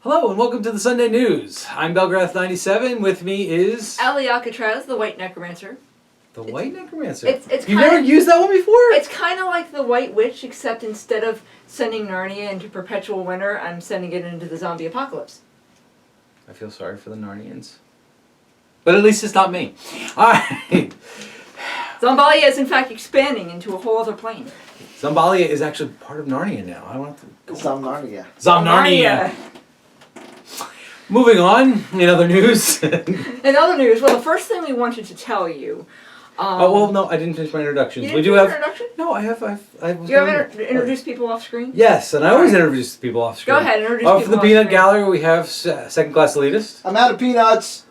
Hello and welcome to the Sunday News. I'm Belgarath97. With me is... Ali Alcatraz, the White Necromancer. The White Necromancer? You've never used that one before? It's kind of like the White Witch, except instead of sending Narnia into perpetual winter, I'm sending it into the zombie apocalypse. I feel sorry for the Narnians. But at least it's not me. Alright. Zombalia is in fact expanding into a whole other plane. Zombalia is actually part of Narnia now. I don't have to go. Zomnarnia. Zomnarnia. Moving on, in other news. In other news, well, the first thing we wanted to tell you... oh, well, no, I didn't finish my introductions. You didn't finish your introduction? No, I have. You haven't introduced people off screen? Yes, and I always introduce people off screen. Go ahead, introduce people from the off Peanut screen. Gallery, we have Second Class Elitist. I'm out of peanuts.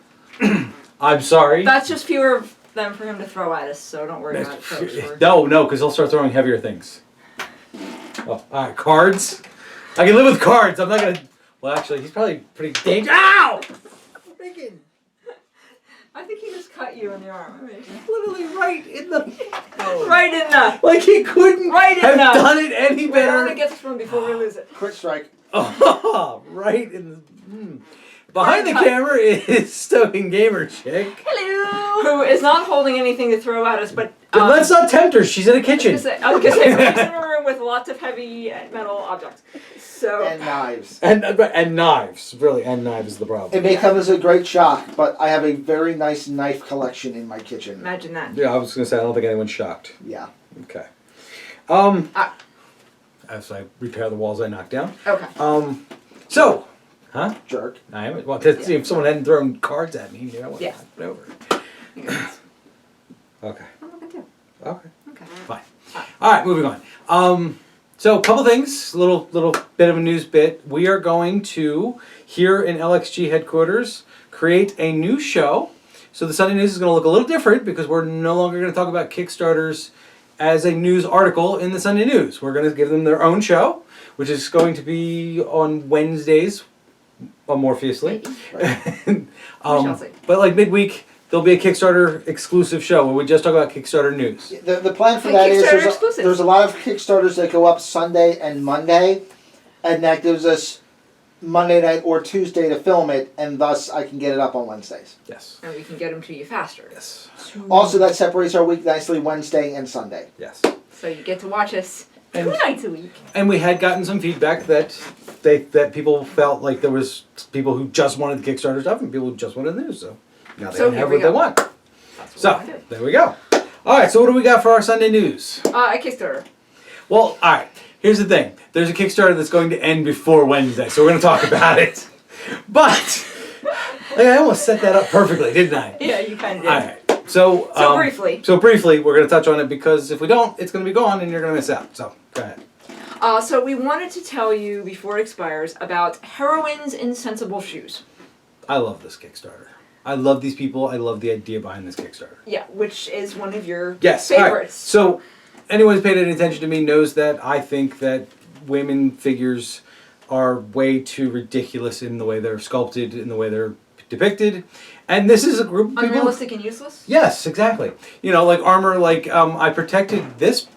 I'm sorry. That's just fewer of them for him to throw at us, so don't worry about it, folks. No, because he'll start throwing heavier things. Oh, alright, cards. I can live with cards. I'm not going to... Well, actually, he's probably pretty dangerous. Ow! Freaking... I think he just cut you in the arm. I mean, Literally right in the... right in the... Like he couldn't Right in have the... done it any better. I want to get this one before we lose it. Quick strike. Oh, right in the... Behind the camera is Stoking Gamer Chick. Hello! Who is not holding anything to throw at us, but... Let's not tempt her. She's in a kitchen. I was going to say, she's in a room with lots of heavy metal objects. So... And knives. And knives. Really, and knives is the problem. It may come as a great shock, but I have a very nice knife collection in my kitchen. Imagine that. Yeah, I was going to say, I don't think anyone's shocked. Yeah. Okay. As I repair the walls I knocked down. Okay. So... Huh? Jerk. I am. Well, see, if someone hadn't thrown cards at me, you know, I would have knocked it over. Okay. I'm not going to. Okay. Okay. Fine. All right, moving on. So a couple things, little bit of a news bit. We are going to, here in LXG headquarters, create a new show. So the Sunday News is going to look a little different because we're no longer going to talk about Kickstarters as a news article in the Sunday News. We're going to give them their own show, which is going to be on Wednesdays, amorphously. Right. But like midweek, there'll be a Kickstarter exclusive show where we just talk about Kickstarter news. The plan for that is Kickstarter there's a lot of Kickstarters that go up Sunday and Monday, and that gives us Monday night or Tuesday to film it, and thus I can get it up on Wednesdays. Yes. And we can get them to you faster. Yes. Also, that separates our week nicely, Wednesday and Sunday. Yes. So you get to watch us 2 nights a week. And we had gotten some feedback that people felt like there was people who just wanted the Kickstarter stuff and people who just wanted the news. So now they have what they want. So there we go. All right. So what do we got for our Sunday news? A Kickstarter. Well, all right. Here's the thing. There's a Kickstarter that's going to end before Wednesday, so we're going to talk about it. But like, I almost set that up perfectly, didn't I? Yeah, you kind of did. All right. So briefly. So briefly, we're going to touch on it because if we don't, it's going to be gone and you're going to miss out. So go ahead. So we wanted to tell you before it expires about Heroines Insensible Shoes. I love this Kickstarter. I love these people. I love the idea behind this Kickstarter. Yeah, which is one of your favorites. Right. So anyone who's paid any attention to me knows that I think that women figures are way too ridiculous in the way they're sculpted, in the way they're depicted. And this is a group of people... Unrealistic and useless? Yes, exactly. You know, like armor, like I protected this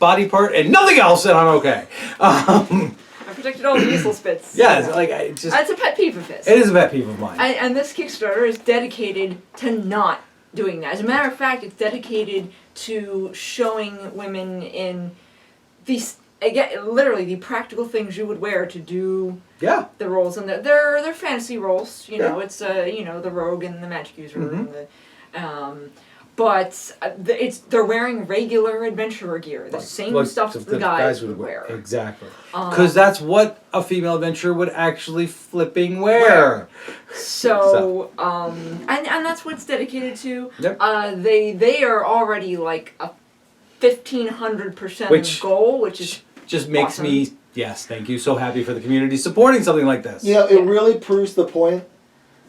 body part and nothing else and I'm okay. I protected all the useless bits. Yeah, like I just... That's a pet peeve of his. It is a pet peeve of mine. And this Kickstarter is dedicated to not doing that. As a matter of fact, it's dedicated to showing women in these... Again, literally the practical things you would wear to do the roles, and they're fantasy roles. You know, it's the rogue and the magic user, and the, but they're wearing regular adventurer gear, the same stuff the guys would wear. Exactly, because that's what a female adventurer would actually flipping wear. So, and that's what it's dedicated to. Yep. They are already like a 1,500% goal, which is just makes me, yes, thank you, so happy for the community supporting something like this. You know, it really proves the point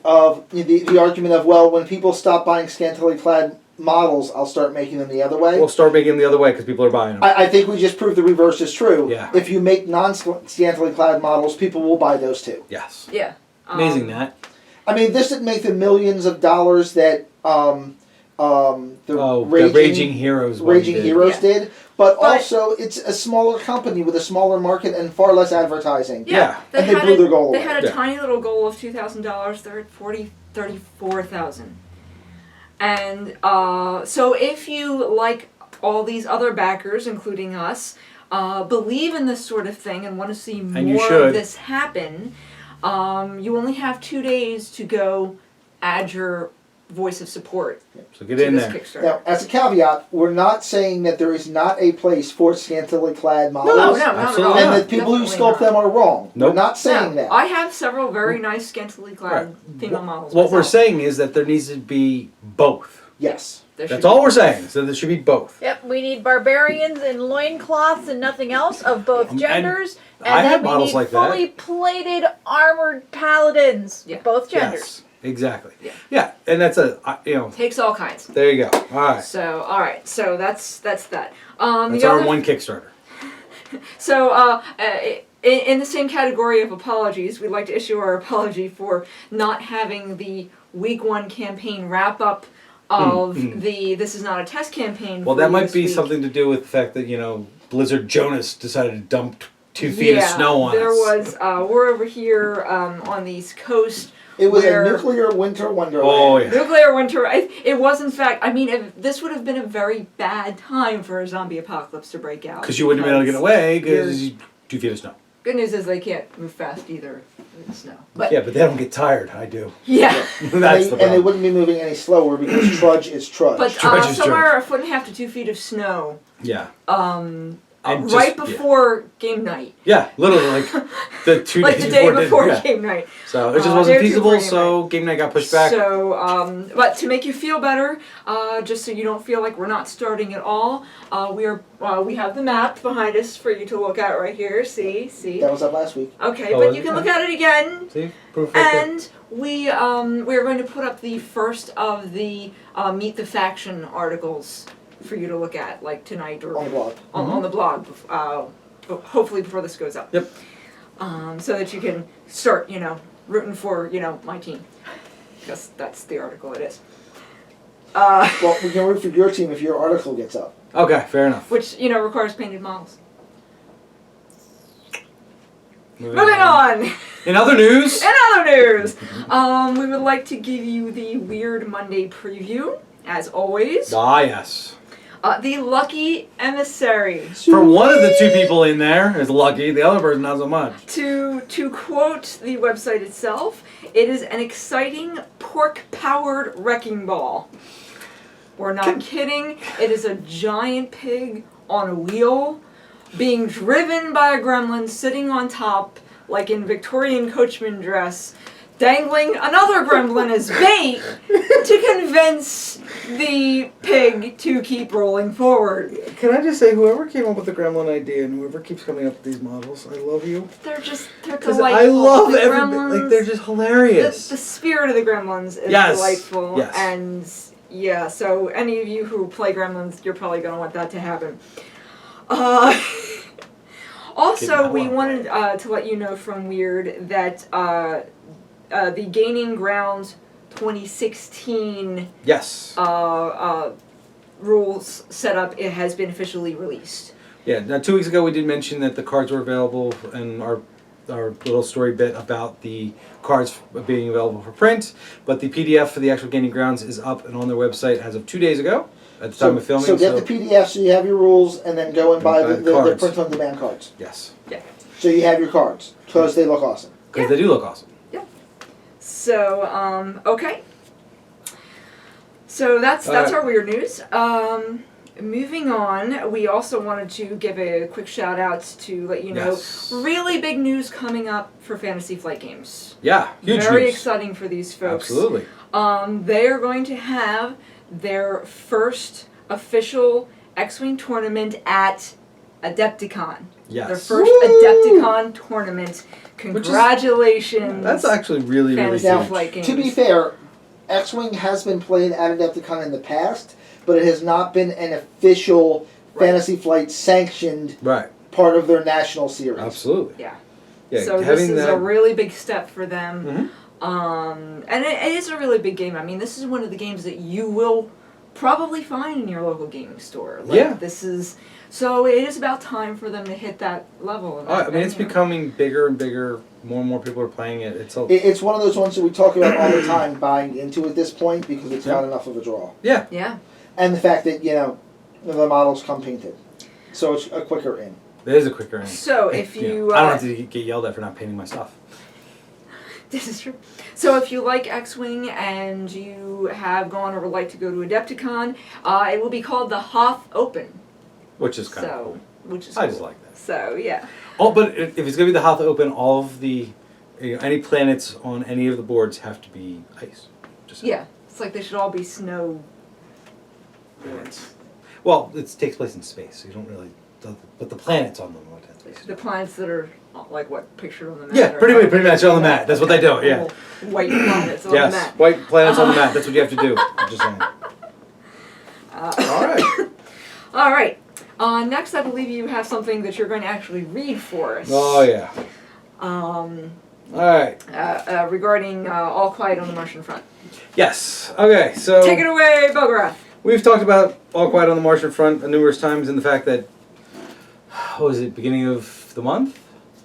of the argument of, well, when people stop buying scantily clad models, I'll start making them the other way. We'll start making them the other way because people are buying them. I think we just proved the reverse is true. Yeah. If you make non-scantily clad models, people will buy those too. Yes. Yeah. Amazing that. I mean, this didn't make the millions of dollars that the Raging Heroes did, But also, it's a smaller company with a smaller market and far less advertising. Yeah. And they blew their goal They away. had a Yeah. tiny little goal of $2,000. They're at 34,000. And so if you, like all these other backers, including us, believe in this sort of thing and want to see And you more should. of this happen, you only have 2 days to go add your voice of support So get to in this there. Kickstarter. Now, as a caveat, we're not saying that there is not a place for scantily clad No, models. not at Absolutely all. And that people who Definitely sculpt them are wrong. Nope. We're not saying No, that. I have several very nice scantily clad Right. female models. What we're myself. saying is that there needs to be both. Yes. There should That's all we're saying. So there should be both. Yep, we need barbarians in loincloths and nothing else of both And genders. I And have then we models need like that. fully plated armored paladins. Yeah. Both genders. Yes, exactly. Yeah. Yeah, and that's Takes all kinds. there you go. All right. So, all right. So that's that. That's The our other, one Kickstarter. So, in the same category of apologies, we'd like to issue our apology for not having the week 1 campaign wrap up of the This Is Not a Test campaign. Well, for that you might this be week. something to do with the fact that, Blizzard Jonas decided to dump 2 feet of snow on there us. was. We're over here on the East Coast. It was where- a nuclear winter wonderland. Oh, yeah. Nuclear winter. It was, in fact. I mean, this would have been a very bad time for a zombie apocalypse to break out. Because you wouldn't have been able to get away because you're- 2 feet of snow. Good news is they can't move fast either in the snow. But Yeah, but they don't get tired. I do. yeah. That's and, the they, and they problem. wouldn't be moving any slower because trudge is trudge. But Trudge is somewhere 1.5 to 2 feet of snow. Yeah. And Right just- before game night. Yeah, literally like the 2 Like days the day before yeah. game night. So it just Day wasn't or two feasible, before game so game night got pushed back. So, but to make you feel better, just so you don't feel like we're not starting at all, we have the map behind us for you to look at right here. See. that was up last week. Okay, Oh, but is you it? can look at it again. See? Proof right there. And we are going to put up the first of the Meet the Faction articles for you to look at, like tonight or On the blog. on the blog. Hopefully before this goes up. Yep. So that you can start, rooting for, my team, because that's the article it is. Well, we can root for your team if your article gets up. Okay, fair enough. Which requires painted models. Moving on. In other news, In other news, we would like to give you the Wyrd Monday preview, as always. yes. The Lucky Emissary. For one of the 2 people in there is lucky, the other person not so much. To quote the website itself, it is an exciting pork-powered wrecking ball. We're not kidding. It is a giant pig on a wheel being driven by a gremlin sitting on top like in Victorian coachman dress, dangling another gremlin as bait to convince the pig to keep rolling forward. Can I just say, whoever came up with the Gremlin idea and whoever keeps coming up with these models, I love you. They're Because delightful. I love The everybody. gremlins- Like, they're just hilarious. The spirit of the gremlins is Yes. delightful. Yes. And yeah, so any of you who play gremlins, you're probably going to want that to happen. Also, we wanted to let you know from Wyrd that the Gaining Ground 2016 Yes. rules setup, it has been officially released. Yeah, now 2 weeks ago we did mention that the cards were available in our little story bit about the cards being available for print, but the PDF for the actual Gaining Grounds is up and on their website as of 2 days ago at the time of filming. So get the PDF so you have your rules and then go and buy Buy the the cards. print-on-demand cards. Yes, So you have your cards because they look awesome. because they do look awesome. So, okay. So that's our weird news. Moving on, we also wanted to give a quick shout out to let you know Yes. really big news coming up for Fantasy Flight Games. Yeah, huge Very news. exciting for these folks. Absolutely. They are going to have their first official X-Wing tournament at Adepticon. Yes. Their first Adepticon tournament. Congratulations. That's actually really, really Fantasy Now, huge. Flight Games. to be fair, X-Wing has been played at Adepticon in the past, but it has not been an official Right. Fantasy Flight sanctioned Right. part of their national series. Absolutely. Yeah. Yeah. So this having is that. a really big step for them. Mhm. And it is a really big game. I mean, this is one of the games that you will probably find in your local gaming store. Like, Yeah. This is So it is about time for them to hit that level. Of I mean, it's becoming bigger and bigger. More and more people are playing it. It's one of those ones that we talk about all the time, buying into at this point because it's not enough of a draw. Yeah. Yeah. And the fact that, the models come painted. So it's a quicker in. It is a quicker end. So if you I don't have to get yelled at for not painting my stuff. This is true. So if you like X-Wing and you have gone or would like to go to Adepticon, it will be called the Hoth Open. Which is kind of So, cool. which is I cool. just like that. So yeah. Oh, but if it's going to be the Hoth Open, all of the, any planets on any of the boards have to be ice. Just saying. Yeah. It's like they should all be snow. Well, it takes place in space, so you don't really, but the planets on them would have to be. The planets that are like what pictured on the map. Yeah, or- pretty much on the mat. That's what they do. Yeah. White planets on the Yes, map. white planets on the mat. That's what you have to do. I'm just saying. All right. All right. Next, I believe you have something that you're going to actually read for us. Oh yeah. All right. Regarding All Quiet on the Martian Front. Yes. Okay. So Take it away, Belgarath. we've talked about All Quiet on the Martian Front numerous times, and the fact that what was it, beginning of the month?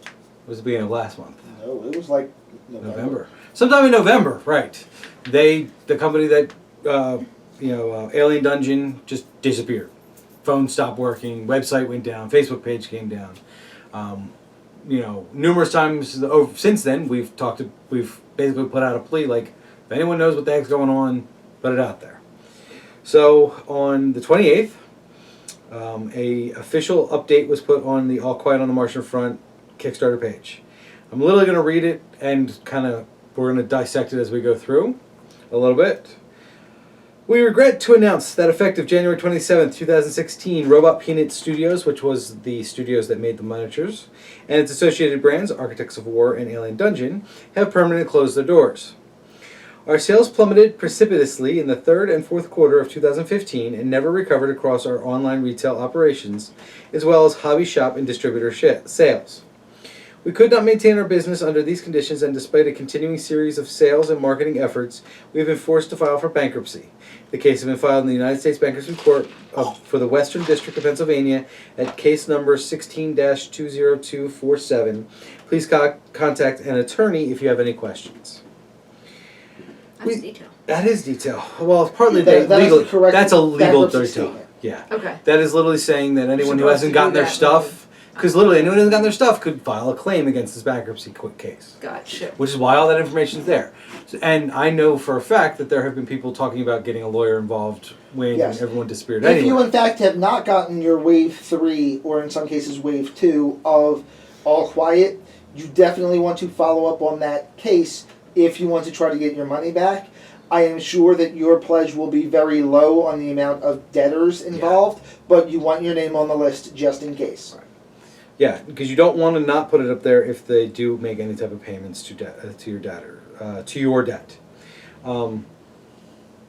It was the beginning of last month. No, it was like November. Sometime in November, right? The company that Alien Dungeon just disappeared. Phone stopped working. Website went down. Facebook page came down. Numerous times since then we've basically put out a plea like, if anyone knows what the heck's going on, put it out there. So on the 28th, a official update was put on the All Quiet on the Martian Front Kickstarter page. I'm literally going to read it and we're going to dissect it as we go through a little bit. We regret to announce that effective January 27th, 2016, Robot Peanut Studios, which was the studios that made the miniatures, and its associated brands, Architects of War and Alien Dungeon, have permanently closed their doors. Our sales plummeted precipitously in the third and fourth quarter of 2015 and never recovered across our online retail operations, as well as hobby shop and distributor sales. We could not maintain our business under these conditions, and despite a continuing series of sales and marketing efforts, we have been forced to file for bankruptcy. The case has been filed in the United States Bankruptcy Court for the Western District of Pennsylvania at case number 16-20247. Please contact an attorney if you have any questions. That's detail. That is detail. Well, it's partly That is legal. the correct That's a legal bankruptcy detail. statement. Yeah. Okay. That is literally saying that anyone who supposed hasn't to do gotten their that stuff, because literally anyone who hasn't gotten their stuff could file a claim against this bankruptcy case. Gotcha. Which is why all that information is there. And I know for a fact that there have been people talking about getting a lawyer involved when Yes. everyone disappeared If you anyway. in fact have not gotten your wave 3 or in some cases wave 2 of All Quiet, you definitely want to follow up on that case if you want to try to get your money back. I am sure that your pledge will be very low on the amount of debtors involved, but you want your name on the list just in case. Right. Yeah, because you don't want to not put it up there if they do make any type of payments to your debtor, to your debt.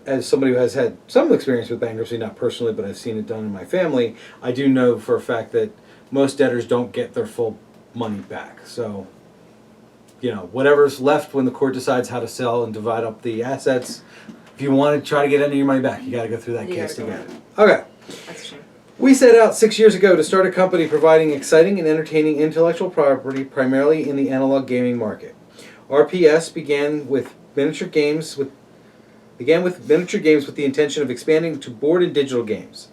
As somebody who has had some experience with bankruptcy, not personally, but I've seen it done in my family, I do know for a fact that most debtors don't get their full money back. So, whatever's left when the court decides how to sell and divide up the assets, if you want to try to get any of your money back, you got to go through that You case to gotta get go. it. Okay. That's a shame. We set out 6 years ago to start a company providing exciting and entertaining intellectual property primarily in the analog gaming market. RPS began with miniature games with the intention of expanding to board and digital games.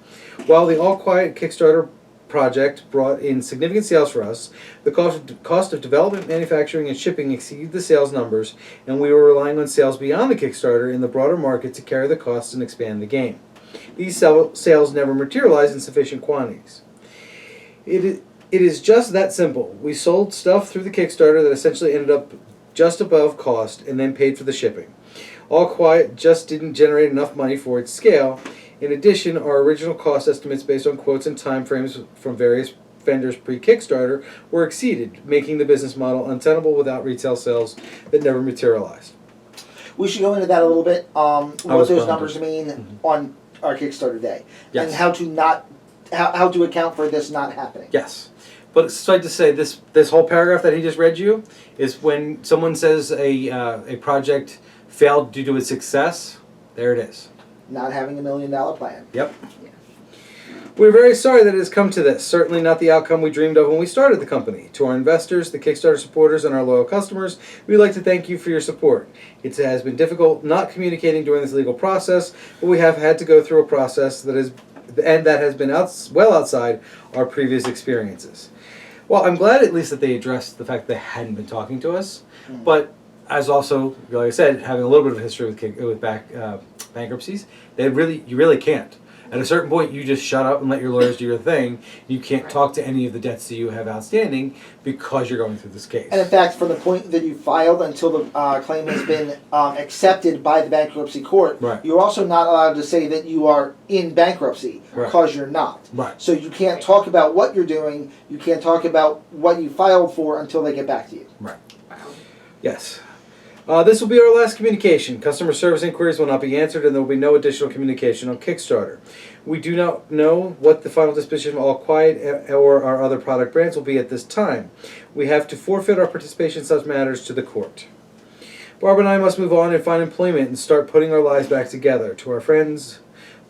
While the All Quiet Kickstarter project brought in significant sales for us, the cost of development, manufacturing, and shipping exceeded the sales numbers, and we were relying on sales beyond the Kickstarter in the broader market to carry the costs and expand the game. These sales never materialized in sufficient quantities. It is just that simple. We sold stuff through the Kickstarter that essentially ended up just above cost and then paid for the shipping. All Quiet just didn't generate enough money for its scale. In addition, our original cost estimates based on quotes and time frames from various vendors pre-Kickstarter were exceeded, making the business model untenable without retail sales that never materialized. We should go into that a little bit, what was those going numbers to. mean on our Kickstarter day. Yes. And how to account for this not happening. Yes. But suffice to say, this whole paragraph that he just read you is when someone says a project failed due to its success, there it is. Not having $1 million plan. Yep. We're very sorry that it has come to this. Certainly not the outcome we dreamed of when we started the company. To our investors, the Kickstarter supporters, and our loyal customers, we'd like to thank you for your support. It has been difficult not communicating during this legal process, but we have had to go through a process that has been well outside our previous experiences. Well, I'm glad at least that they addressed the fact that they hadn't been talking to us, but as also, like I said, having a little bit of history with bankruptcies, you really can't. At a certain point, you just shut up and let your lawyers do your thing. You can't talk to any of the debts that you have outstanding because you're going through this case. And in fact, from the point that you filed until the claim has been accepted by the bankruptcy court, Right. you're also not allowed to say that you are in bankruptcy, Right. because you're not. Right. So you can't talk about what you're doing, you can't talk about what you filed for until they get back to you. Right. Yes. This will be our last communication. Customer service inquiries will not be answered, and there will be no additional communication on Kickstarter. We do not know what the final disposition of All Quiet or our other product brands will be at this time. We have to forfeit our participation in such matters to the court. Barb and I must move on and find employment and start putting our lives back together. To our friends,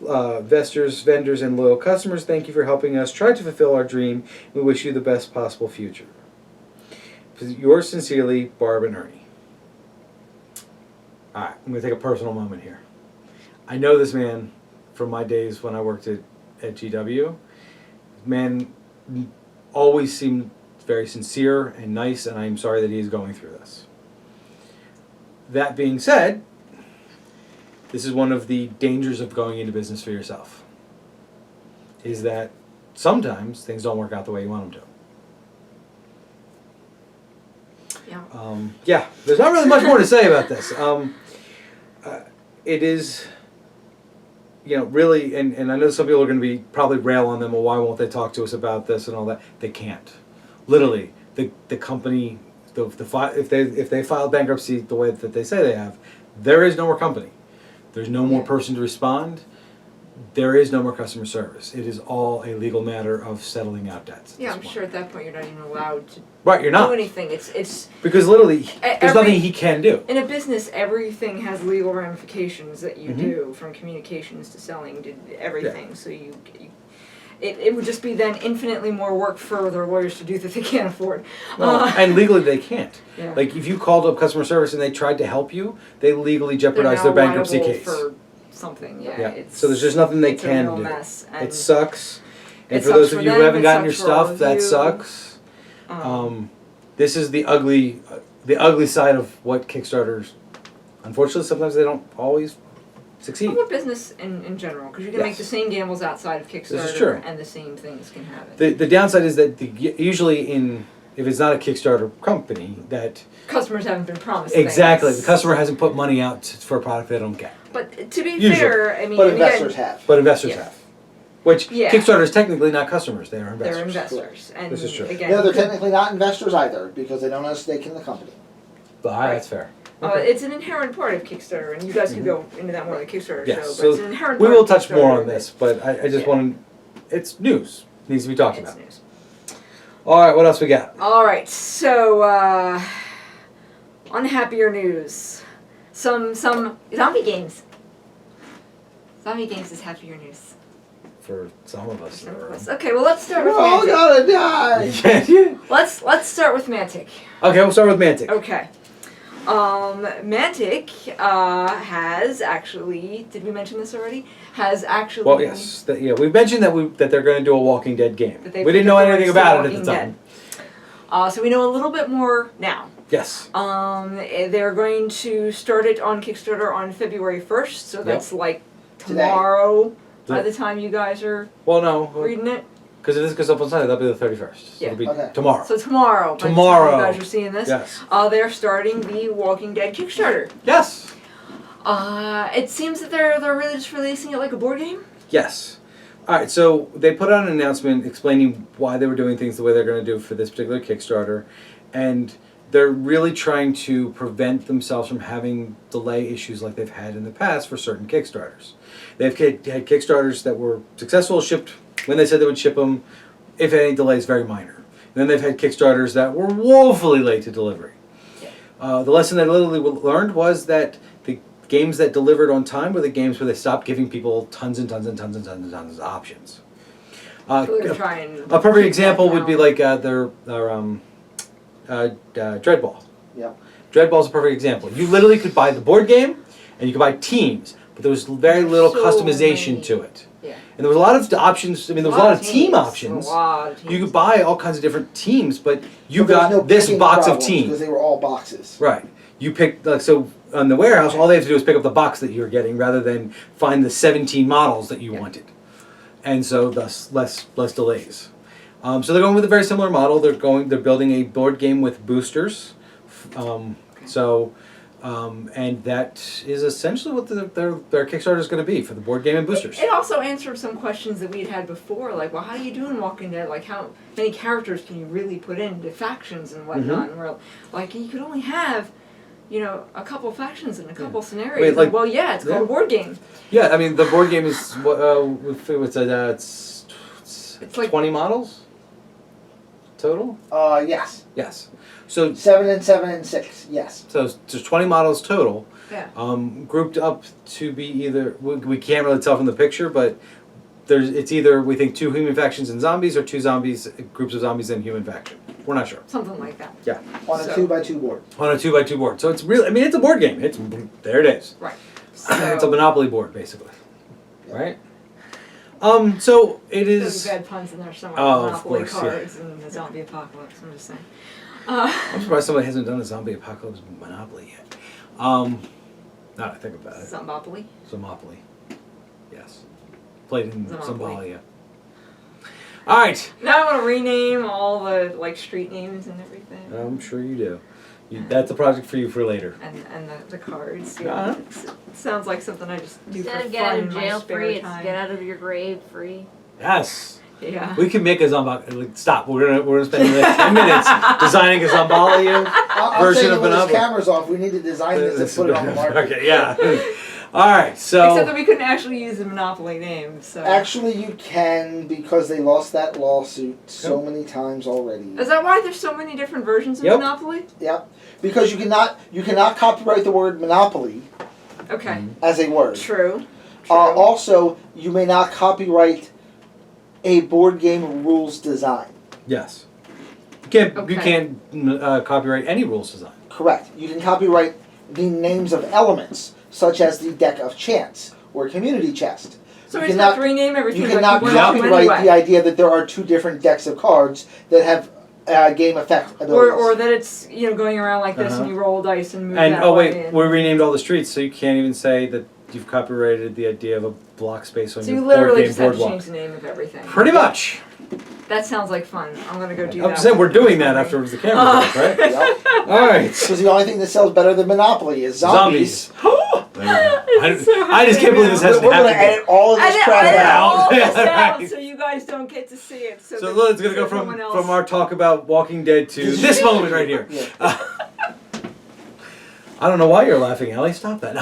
investors, vendors, and loyal customers, thank you for helping us try to fulfill our dream. We wish you the best possible future. Yours sincerely, Barb and Ernie. Alright, I'm going to take a personal moment here. I know this man from my days when I worked at GW. Man always seemed very sincere and nice, and I'm sorry that he's going through this. That being said, this is one of the dangers of going into business for yourself. Is that sometimes things don't work out the way you want them to. Yeah, there's not really much more to say about this. It is, really, and I know some people are going to be probably rail on them, well, why won't they talk to us about this and all that? They can't. Literally, the company, if they filed bankruptcy the way that they say they have, there is no more company. There's no more person to respond. There is no more customer service. It is all a legal matter of settling out debts. Yeah, I'm sure at that point you're not even allowed to you're not. do anything. It's because literally there's nothing he can do. In a business, everything has legal ramifications that you do, from communications to selling to everything. Yeah. So it would just be then infinitely more work for their lawyers to do that they can't afford. And legally they can't. Yeah. Like if you called up customer service and they tried to help you, they legally jeopardize their bankruptcy case. For something, So there's just nothing they can do. Mess, it sucks. And for those of you who haven't gotten your stuff, that sucks. This is the ugly side of what Kickstarters. Unfortunately, sometimes they don't always succeed. What business in general? Because you can make the same gambles outside of Kickstarter, this is true. And the same things can happen. The downside is that usually if it's not a Kickstarter company, that customers haven't been promised. Exactly, things. The customer hasn't put money out for a product they don't get. But to be Usually. fair, I mean, but investors have. But investors have. Which Yeah. Kickstarter is technically not customers; they are investors. They're investors, and this is true. Again, No, they're technically not investors either, because they don't have a stake in the company. That's fair. It's an inherent part of Kickstarter, and you guys can go into that more in the Kickstarter show. But So it's an inherent we part will of touch more Kickstarter on this, but I just want to. It's news. It needs to be talked It's about. news. All right, what else we got? All right, so on happier news, some zombie games. Zombie games is happier news. For some of us. Okay, well let's start with We're all Mantic. gonna die! Let's start with Mantic. Okay, we'll start with Mantic. Okay. Mantic has actually, did we mention this already? Has actually. Well, yes. We've mentioned that they're going to do a Walking Dead game. That We they didn't know picked up the anything rights to about it at the Walking time. So we know a little bit more now. Yes. They're going to start it on Kickstarter on February 1st, so that's like Today. tomorrow by the time you guys are reading it. Because if this goes up on Sunday, that'll be the 31st. So Yeah. it'll be Okay. tomorrow. So tomorrow, by the Tomorrow. time you guys are seeing this, Yes. they're starting the Walking Dead Kickstarter. Yes. It seems that they're really just releasing it like a board game. Yes. All right, so they put out an announcement explaining why they were doing things the way they're going to do for this particular Kickstarter, and they're really trying to prevent themselves from having delay issues like they've had in the past for certain Kickstarters. They've had Kickstarters that were successful, shipped when they said they would ship them, if any delays, very minor. And then they've had Kickstarters that were woefully late to delivery. Yeah. The lesson that literally learned was that the games that delivered on time were the games where they stopped giving people tons and tons and tons and tons and tons of options. Uh, So they're trying a perfect keep example that would be down. like their Dreadball. Yep. Dreadball's a perfect example. You literally could buy the board game, and you could buy teams, but there was very little So customization many. to it. Yeah. And there was a lot of options. I mean, there was a lot of team teams, options. A lot of teams. You could buy all kinds of different teams, but you But there was got no this picking box of problems teams. because they were all boxes. Right. You picked, like, so on the warehouse, all they have to do is pick up the box that you're getting rather than find the 17 models that you Yeah. wanted. And so thus less delays. So they're going with a very similar model. They're building a board game with boosters. And that is essentially what their Kickstarter is going to be for the board game and boosters. It also answered some questions that we'd had before, like, well, how do you do in Walking Dead? Like, how many characters can you really put into factions and whatnot? And we're like, you could only have, a couple factions in a couple scenarios. Wait, like- well, yeah, it's called a board game. Yeah, I mean the board game is it's like 20 models total. Yes. Yes. So 7 and 7 and 6. Yes. So there's 20 models total, Yeah. grouped up to be either, we can't really tell from the picture, but it's either, we think, 2 human factions and zombies, or 2 groups of zombies and human faction. We're not sure. Something like that. Yeah. On a So- 2x2 board. On a 2x2 board. So it's really, I mean, it's a board game. There it is. Right. It's a Monopoly board, basically. Yeah. Right? So it There's is, bad puns in there somewhere. Oh, of Monopoly course, yeah. cards and the zombie apocalypse. I'm just saying. I'm surprised somebody hasn't done a zombie apocalypse Monopoly yet. Now that I think about it. Zombopoly. Zomopoly. Yes. Played in Zomopoly. Zombalia. Alright. Now I want to rename all the street names and everything. I'm sure you do. That's a project for you for later. And the cards. Uh-huh. It sounds like something I just do Instead for of get out fun of in my jail spare free, it's time. get out of your grave free. Yes. Yeah. We can make a stop. We're gonna spend the next 10 minutes designing a Zombalia I'm version saying of when this Monopoly. camera's off, we need to design this and put it on the market. Okay, yeah. Alright, so Except that we couldn't actually use the Monopoly name, so. Actually, you can because they lost that lawsuit so many times already. Is that why there's so many different versions of Yep. Monopoly? Yep. Because you cannot copyright the word monopoly Okay. as a word. True. Also, you may not copyright a board game rules design. yes. You Okay. can't copyright any rules design. Correct. You can copyright the names of elements, such as the deck of chance or community chest. So You we just cannot- have to rename everything. You like cannot we want to copyright anyway. the idea that there are 2 different decks of cards that have game effect abilities. Or that it's going around like this and you roll dice and move And that oh way. wait, and- we renamed all the streets, so you can't even say that you've copyrighted the idea of a block space on so your you board literally game just have to boardwalk. change the name of everything. Pretty much. That sounds like fun. I'm gonna go do I'm that. saying we're doing that after the camera's off, right? Yep. Alright. Because the only thing that sells better than Monopoly is zombies. There we go. It's so I just can't believe this happy hasn't We're going to happened yet. edit all of this crap edit out. all this Yeah, out right. so you guys don't get to see it. So, So that- look, it's gonna go so someone else- from our talk about Walking Dead to this moment right here. Yeah. I don't know why you're laughing, Ellie. Stop that.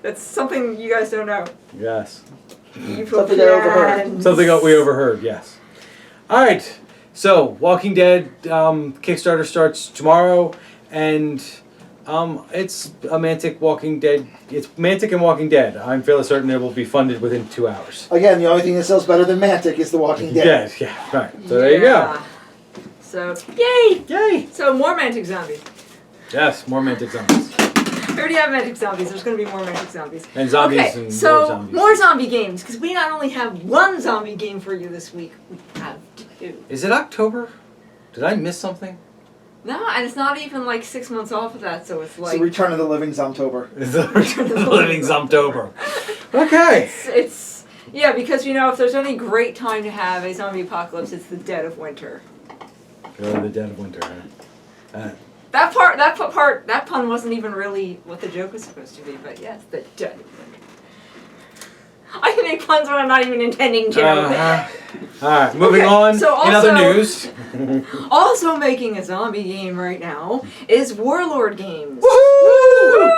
That's something you guys don't know. Yes. Something I overheard. Something we overheard, yes. Alright, so Walking Dead Kickstarter starts tomorrow, and it's a Mantic Walking Dead. It's Mantic and Walking Dead. I'm fairly certain it will be funded within 2 hours. Again, the only thing that sells better than Mantic is The Walking Dead. Yeah, right. So there you go. Yeah. So yay! Yay! So more Mantic zombies. Yes, more Mantic zombies. We already have Mantic zombies. There's going to be more Mantic zombies. And zombies Okay, and so more zombies. more zombie games because we not only have one zombie game for you this week, we have 2. Is it October? Did I miss something? No, and it's not even like 6 months off of that, so it's It's like the Return of the Living Zomtober. It's the Living Zomtober. Okay. it's yeah, because if there's any great time to have a zombie apocalypse, it's the dead of winter. Go to the dead of winter. Huh? That pun wasn't even really what the joke was supposed to be, but yes, the dead of winter. I can make puns when I'm not even intending to. Alright, moving Okay, on. so In other also- news. Also making a zombie game right now is Warlord Games. Woohoo!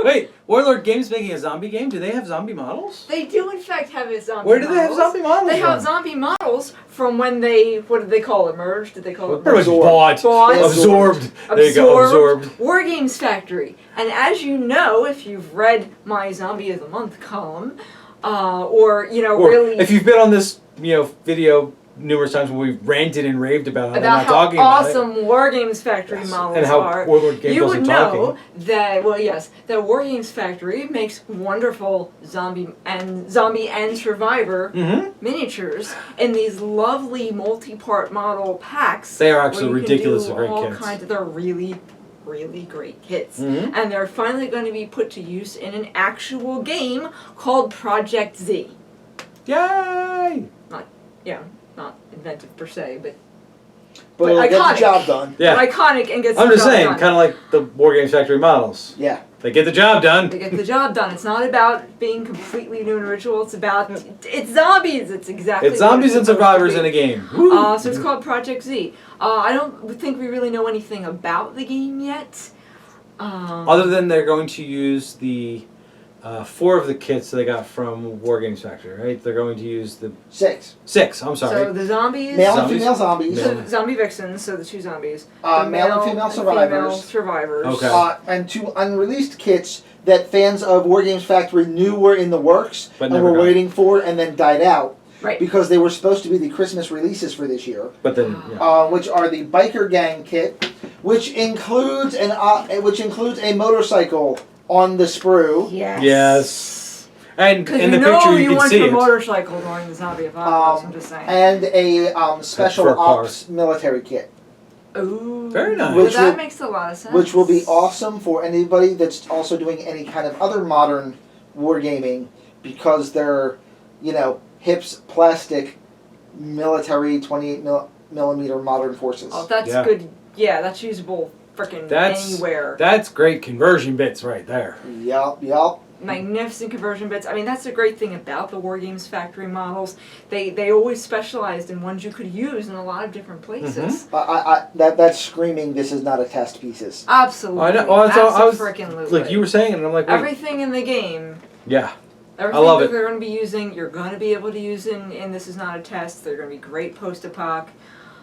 Wait, Warlord Games making a zombie game? Do they have zombie models? They do in fact have a zombie Where do they have models. zombie models They have from? zombie models from when they, what did they call it, merged? Did they call it Pretty much Absorbed. bought. Bought. Absorbed. There you go, absorbed. Wargames Factory. And as you know, if you've read my Zombie of the Month column, or Or really if you've been on this, video numerous times when we've ranted and raved about how they're about not how talking about it. awesome Wargames Factory Yes. models And how are, Warlord Games you wasn't would know talking. that that Wargames Factory makes wonderful zombie and survivor Mm-hmm. miniatures in these lovely multi-part model packs. They are where actually you can ridiculous do and great all kits. kinds of, they're really, really great kits. Mhm. And they're finally going to be put to use in an actual game called Project Z. Yay! Not inventive per se, but But it'll get iconic. the job done. Yeah. iconic and gets I'm the just job saying, done. kind of like the Wargames Factory models. Yeah. They get the job done. They get the job done. It's not about being completely new and original. It's about it's zombies. It's exactly It's what zombies and supposed to survivors be. in a game. So it's called Project Z. I don't think we really know anything about the game yet. Other than they're going to use the 4 of the kits they got from Wargames Factory, right? They're going to use the 6. 6. I'm so sorry. the zombies, Male and Zombies? female zombies. Male. so zombie vixens, so the 2 zombies, Uh, the male and female survivors. survivors. Okay. And 2 unreleased kits that fans of Wargames Factory knew were in the works But and never were got. waiting for and then died out Right. because they were supposed to be the Christmas releases for this year, But then, which are the Biker Gang kit, which includes a motorcycle on the sprue. Yes. Yes. And Because in you the know picture you you can went see for it. motorcycle during the zombie apocalypse. I'm just saying. And a special For ops military kit, Ooh. Very nice. Well, Which that will- makes a lot of sense. which will be awesome for anybody that's also doing any kind of other modern wargaming, because they're, hips plastic military 28 millimeter modern forces. Oh, that's Yeah. good. Yeah, that's usable frickin' That's- anywhere. That's great conversion bits right there. Yup. Magnificent conversion bits. I mean, that's the great thing about the Wargames Factory models. They always specialized in ones you could use in a lot of different places. That's screaming. This is not a test pieces. Absolutely. I know. Well, that's all- I was- Absolutely. Like you were saying, and I'm like, wait. Everything in the game. Yeah. Everything love that it. they're going to be using, you're going to be able to use in This Is Not a Test. They're going to be great post-apoc.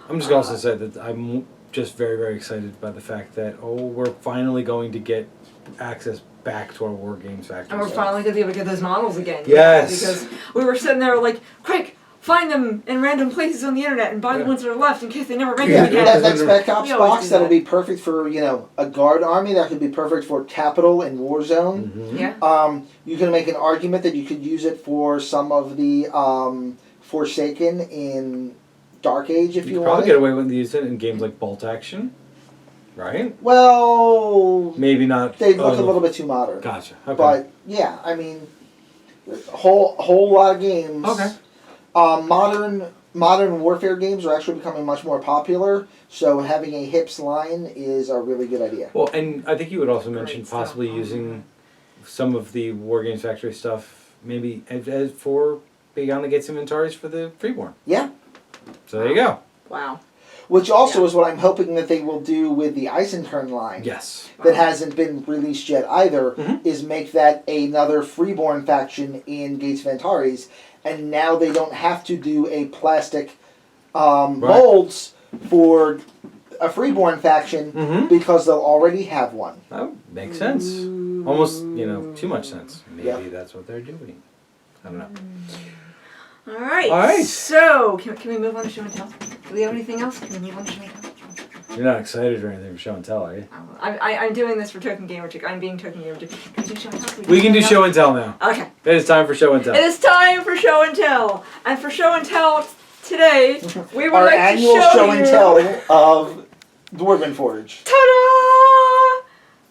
I'm just going to also say that I'm just very, very excited by the fact that, we're finally going to get access back to our Wargames Factory. And we're stuff. finally going to be able to get those models again. Yes. Because we were sitting there like, quick, find them in random places on the internet and buy the Yeah. ones that are left in case they never make Yeah, them again. that Spec Ops We always box do that'll that. be perfect for a guard army. That could be perfect for Capital and Warzone. Mhm. Yeah. You can make an argument that you could use it for some of the Forsaken in Dark Age if You you could probably want. get away with using it in games like Bolt Action, right? Well, Maybe not. they look a little bit too modern. Gotcha. Okay. But yeah, I mean, whole lot of games. Okay. Modern warfare games are actually becoming much more popular. So having a hips line is a really good idea. Well, and I think you would also Great mention stuff. possibly using some of the Wargames Factory stuff, maybe as for Beyond the Gates inventories for the Freeborn. Yeah. So there you go. Wow. Which also Yeah. is what I'm hoping that they will do with the Eisenturn line. Yes. That hasn't been released yet either, Mhm. is make that another Freeborn faction in Gates of Antares, and now they don't have to do a plastic molds for a Freeborn faction Mm-hmm. because they'll already have one. That makes sense. Almost, too much sense. Maybe Yeah. that's what they're doing. I don't know. All right. All right. So, can we move on to show and tell? Do we have anything else? Can we move on to show and tell? You're not excited or anything for show and tell, are you? I'm doing this for Token Gamer Chick. I'm being Token Gamer Chick. Can we do show and tell? We can do show and tell now. Okay. It is time for show and tell. It is time for show and tell. And for show and tell today, we would Our like annual to show show you... and tell of Dwarven Forge. Ta-da!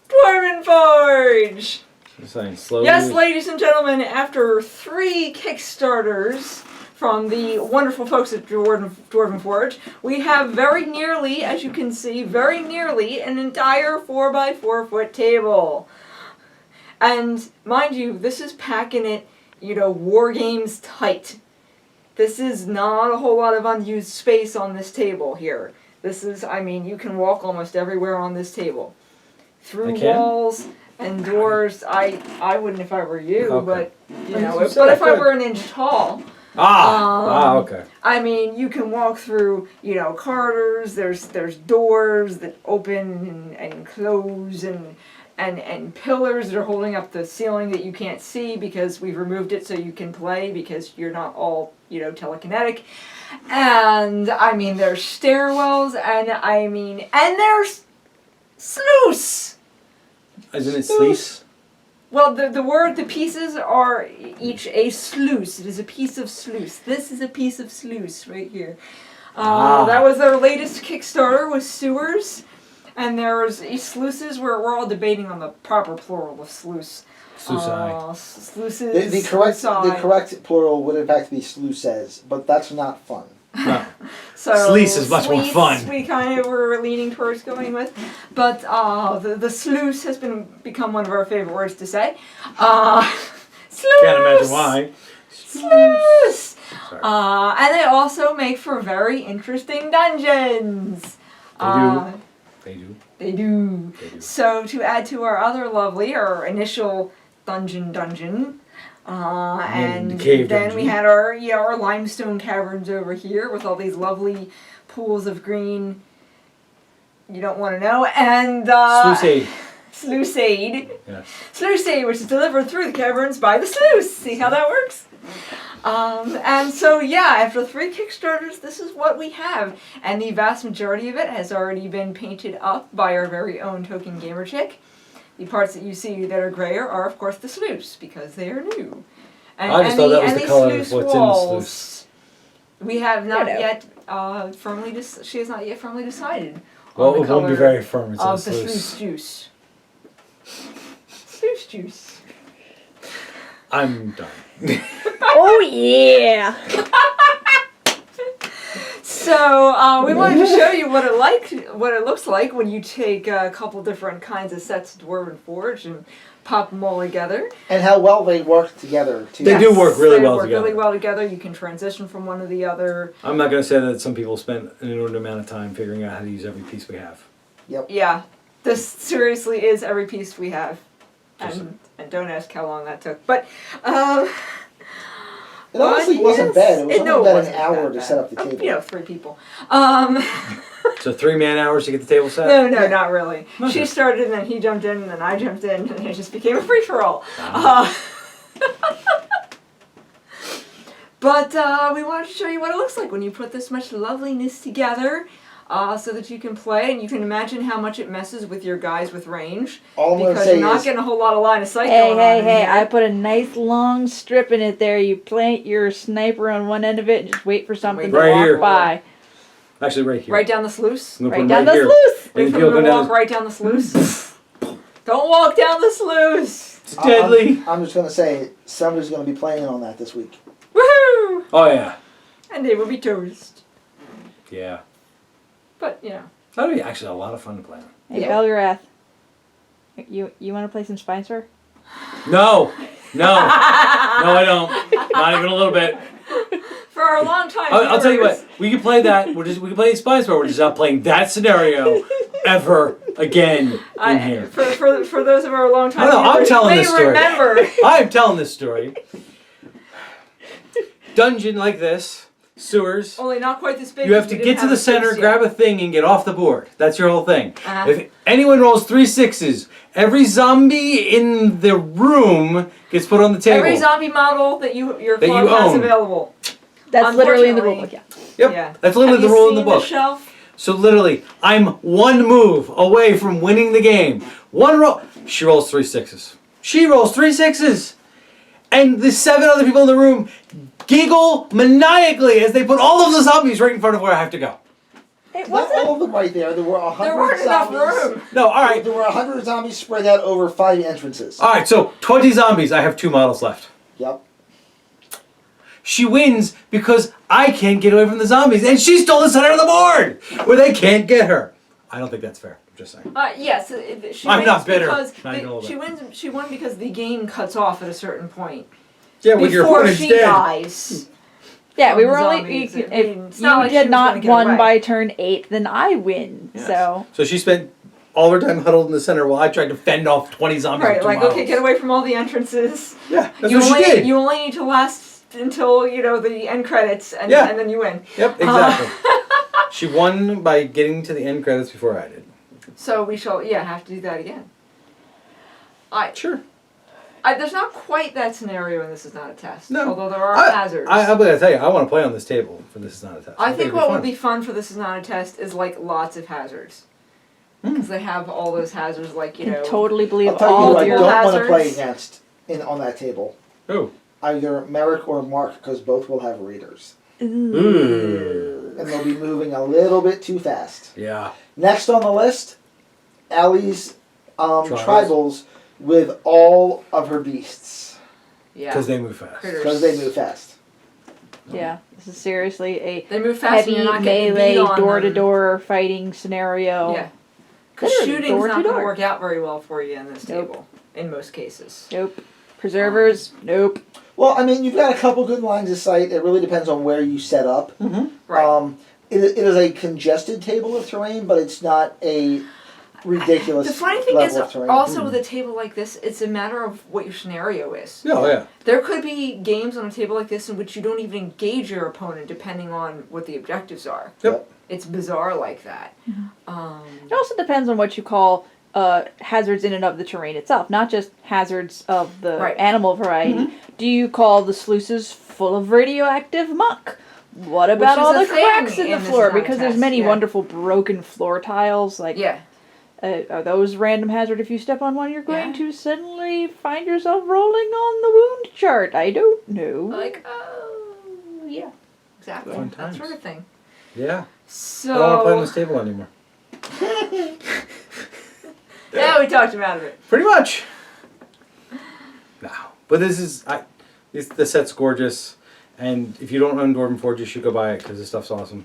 Dwarven Forge! Just saying, slowly. Yes, ladies and gentlemen, after 3 Kickstarters from the wonderful folks at Dwarven Forge, we have very nearly, as you can see, very nearly an entire 4x4 foot table. And mind you, this is packing it, war games tight. This is not a whole lot of unused space on this table here. This is, you can walk almost everywhere on this table. Through I can? walls and doors. I wouldn't if I were you, Okay. but You but said if I good. were an inch tall, Okay. you can walk through, corridors. There's doors that open and close, and and pillars that are holding up the ceiling that you can't see because we've removed it so you can play because you're not all, telekinetic. And I mean, there's stairwells, and there's sluice. Isn't it sluice? Well, the pieces are each a sluice. It is a piece of sluice. This is a piece of sluice right here. That was our latest Kickstarter with sewers. And there's sluices. We're all debating on the proper plural of sluice. Sluices. The correct plural would in fact be sluices, but that's not fun. No. So Sluice is much more fun. We kind of were leaning towards going with, but the sluice has become one of our favorite words to say. Sluice. Can't imagine why. Sluice. And they also make for very interesting dungeons. They do. They do. So to add to our initial dungeon, and cave then dungeon. we had our limestone caverns over here with all these lovely pools of green. You don't want to know, and sluiceade. Yes. Sluiceade, which is delivered through the caverns by the sluice. See how that works? And so after 3 Kickstarters, this is what we have. And the vast majority of it has already been painted up by our very own Token Gamer Chick. The parts that you see that are grayer are, of course, the sluice, because they are new. And, I just thought that was the color of what's sluice in the walls, sluice. we have not yet she has not yet firmly decided Well, on the it won't be color very firm. It's of a the sluice. sluice juice. Sluice juice. I'm done. Oh yeah. So we wanted to show you what it looks like when you take a couple different kinds of sets of Dwarven Forge and pop them all together. And how well they work together, too. They do work really well together. Really well together. You can transition from one to the other. I'm not going to say that some people spent an inordinate amount of time figuring out how to use every piece we have. Yep. Yeah, this seriously is every piece we have, Just- and don't ask how long that took. But It honestly wasn't bad. It was only about an hour to set up the table. 3 people. So 3 man hours to get the table set? No, not really. Okay. She started, and then he jumped in, and then I jumped in, and it just became a free-for-all. But we wanted to show you what it looks like when you put this much loveliness together, so that you can play, and you can imagine how much it messes with your guys with range. All I'm going to Because say you're not is, getting a whole lot of line of sight going on in Hey, here. I put a nice long strip in it there. You plant your sniper on one end of it and just wait for something to Right walk here. by. Actually, right here. Right down the sluice. I'm gonna Right put down them the here. sluice. Wait And for people them go to walk down. right down the sluice. Don't walk down the sluice. It's deadly. I'm just going to say, somebody's going to be playing on that this week. Woohoo! Oh, yeah. And they will be toast. Yeah. But, That'll be actually a lot of fun to play on. Hey, Yeah. Belgarath. You want to play some Spicer? No. No, I don't. Not even a little bit. For our long time I'll tell you viewers, what. We can play that. We can play Spice Bar. We're just not playing that scenario ever again in here. For those of our long time No, I'm viewers, telling may this story. remember. I'm telling this story. Dungeon like this, sewers. Only not quite this big. You have because to we get didn't to have the a space center, yet. grab a thing, and get off the board. That's your whole thing. Uh-huh. If anyone rolls 3 6s, every zombie in the room gets put on the table. Every zombie model that your That club you has own. available. That's literally in the Unfortunately- rulebook, yeah. Yep, Yeah. that's literally Have the you rule in the seen book. shelf? So literally, I'm 1 move away from winning the game. 1 roll. She rolls 3 6s. She rolls 3 6s. And the 7 other people in the room giggle maniacally as they put all of the zombies right in front of where I have to go. It Not wasn't. all of them right there. There were 100 There weren't enough zombies. room. No, alright. There were 100 zombies spread out over 5 entrances. Alright, so 20 zombies. I have 2 models left. Yep. She wins because I can't get away from the zombies. And she stole the center of the board where they can't get her. I don't think that's fair. I'm just saying. Yes, she I'm wins not bitter. because Not even a little bit. she won because the game cuts off at a certain point. Yeah, when your Before opponent's she dead. dies. Yeah, we from were the only. zombies. If It's not you like she had was not gonna get won away. by turn 8, then I win. Yes. So she spent all her time huddled in the center while I tried to fend off 20 zombies Right, with 2 like models. okay, get away from all the entrances. Yeah, that's you what only she did. you only need to last until the end credits, and Yeah. and then you win. Yep, exactly. She won by getting to the end credits before I did. So we shall have to do that again. Sure. There's not quite that scenario in This Is Not a Test. No. Although there are hazards. I'm going to tell you, I want to play on this table for This Is Not a Test. I think it'd what fun. would be fun for This Is Not a Test is like lots of hazards. Because they have all those hazards, like, you Can know. totally believe I'll tell you all who I of your don't want to hazards. play against on that table. Who? Either Merrick or Mark, because both will have readers. Ooh. And they'll be moving a little bit too fast. Yeah. Next on the list, Allie's Tribals. tribals with all of her beasts. Yeah. Because they move fast. Critters. Because they move fast. Yeah, this is seriously a They move fast heavy and you're not getting melee beat on door-to-door fighting scenario. Yeah. Because Literally, shooting's door to not going door. to work out very well for you in this Nope. table. In most cases. Nope. Preservers? Nope. Well, I mean, you've got a couple good lines of sight. It really depends on where you set up. Mm-hmm. Right. It is a congested table of terrain, but it's not a ridiculous The funny thing level is, of terrain. also with a table like this, it's a matter of what your scenario is. Oh, yeah. There could be games on a table like this in which you don't even engage your opponent depending on what the objectives are. Yep. It's bizarre like that. It also depends on what you call hazards in and of the terrain itself, not just hazards of the Right. animal variety. Do you call the sluices full of radioactive muck? What about is all a the thing cracks in in the This floor? Is Not a Because there's Test, many yeah. wonderful broken floor tiles. Like, Yeah. are those random hazard? If you step on one, you're going Yeah. to suddenly find yourself rolling on the wound chart. I don't know. Like, oh, yeah. Exactly. Fun That times. sort of thing. Yeah. So. I don't want to play on this table anymore. Yeah, we talked him out of it. Pretty much. No. But this is... the set's gorgeous. And if you don't own Dwarven Forge, you should go buy it because this stuff's awesome.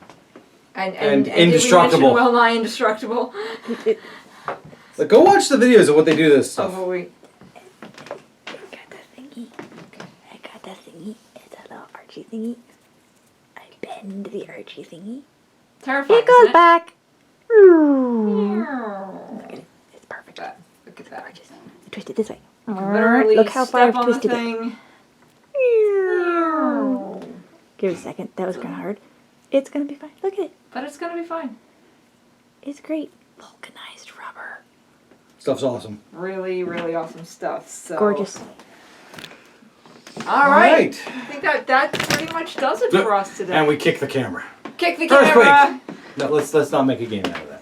And And did we indestructible. mention well nigh indestructible. Like, go watch the videos of what they do to this Oh, stuff. but we. I got the thingy. I got the thingy. It's a little archy thingy. I bend the archy thingy. Terrifying. It goes isn't back. it? It's perfect. Look at that. Twist it this way. Literally Look how far I've step on the twisted it. thing. Give it a second. That was kind of hard. It's gonna be fine. Look at it. But it's gonna be fine. It's great. Vulcanized rubber. Stuff's awesome. Really, really awesome stuff. So Gorgeous. All right. Right. I think that pretty much does it for us today. And we kick the camera. Kick the Earthquake. camera. No, let's not make a game out of that.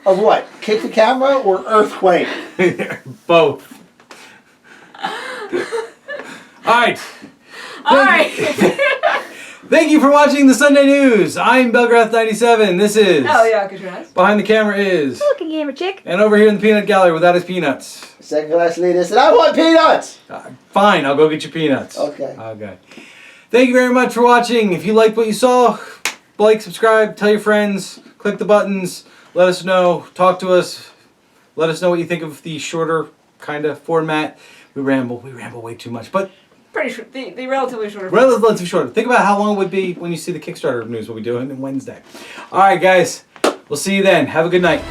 Of what? Kick the camera or earthquake? Both. Alright. All right. Thank you for watching the Sunday News. I'm Belgarath97. This is... Oh yeah, Alcatraz. Behind the camera is... Looking gamer chick. And over here in the peanut gallery without his peanuts. Second class leader said, I want peanuts! Fine, I'll go get your peanuts. Okay. Okay. Thank you very much for watching. If you liked what you saw, like, subscribe, tell your friends, click the buttons, let us know, talk to us, let us know what you think of the shorter kind of format. We ramble way too much, but Pretty short. The relatively short. relatively short. Think about how long it would be when you see the Kickstarter news we'll be doing on Wednesday. All right, guys, we'll see you then. Have a good night. He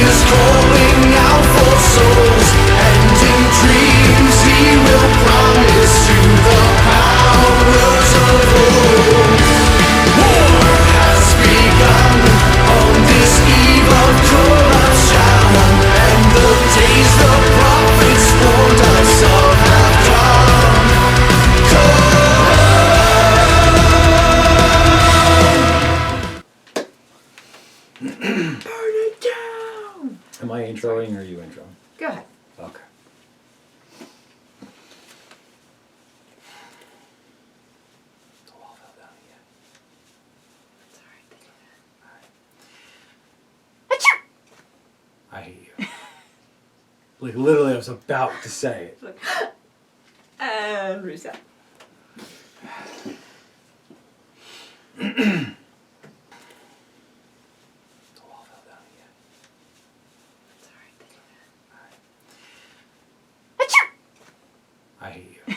is calling out for souls, and in dreams he will promise to the powers of old. War has begun on this eve of corruption, and the days the prophets warned us of have come. Burn it down. Am I introing or are you introing? Go ahead. Okay. The wall fell down again. It's all right. They do that. I hate you. Like, literally, I was about to say it. It's like, and reset. The wall fell down again. It's all right. They do that. I hate you.